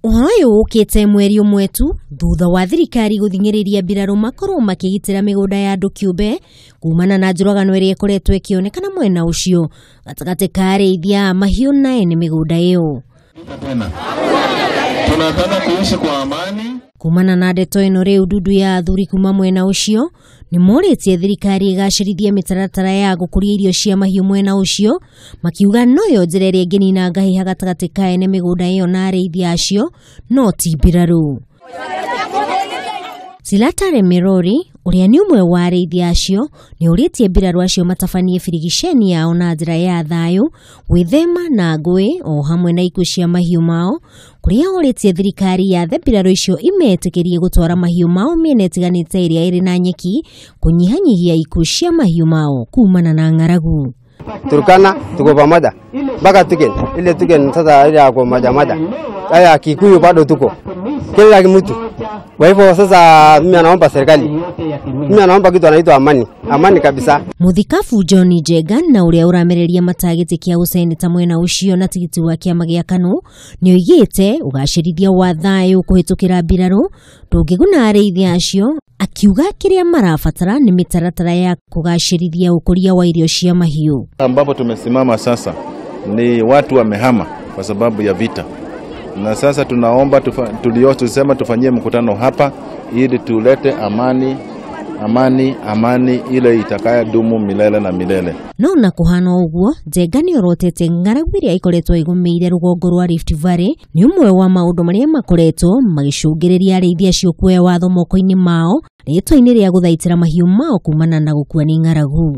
Uhoro uyu ukite mweri umwe tu thutha wa thirikari guthingiriria mbiraru makorwo makigitira migunda ya andu kiumbe kuumana na njuragano iria ikoretwo ikionekana mwena ucio gatagati ka Ariithia mahiu na ene migunda iyo. Tunataka kuishi kwa amani. Kuumana na ndeto ino riu ndudu ya athuri kuma mwena ucio ni moritie thirikari igacirithia mitaratara ya gukuria irio cia mahiu mwena ucio makiuga noyo njira iria ingenina ngahiha gatagati ka ene migunda iyo na ariithi acio no ti mbiraru. Silatare Mirori uria ni umwe wa ariithi acio ni uritie mbiraru acio matabanie birigiceni yao na njira ya thayu gwithema na ngui o hamwe na ikuo cia mahiu mao kuria uritie thirikari ya mbiraru icio imetikirie gutwara mahiu mao miena itiganite iria iri na nyeki kunyihanyihia ikuo cia mahiu mao kuumana na ng'aragu. Turkana tuko pamoja mpaka Tugen ile Tugen sasa ile yako moja haya Kikuyu bado tuko kila mtu. Kwa hivyo sasa mimi naomba serikali, mimi naomba kitu anaitwa amani kabisa. Muthikafu John Jegan na uria uramereria matagiti kia useneta mwena ucio na tigiti wa kiama gia KANU ni oigite ugacirithia wa thayu kuhitukira mbiraru ndungiguna ariithi acio akiuga kiria marabatara ni mitaratara ya kugacirithia ukuria wa irio cia mahiu. Ambapo tumesimama sasa ni watu wamehama kwa sababu ya vita. Na sasa tunaomba tulisema tufanyie mkutano hapa ili tulete amani ile itakayodumu milele na milele. No na kuhana uguo Jegani orotete ng'aragu iria ikoretwo igumeire rugongo rwa Rift Valley ni umwe wa maundu maria makoretwo magicungiriria ariithi acio kuoya watho moko-ini mao ritwa-ini ria guthaitira mahiu mao kumana na gukua ni ng'aragu.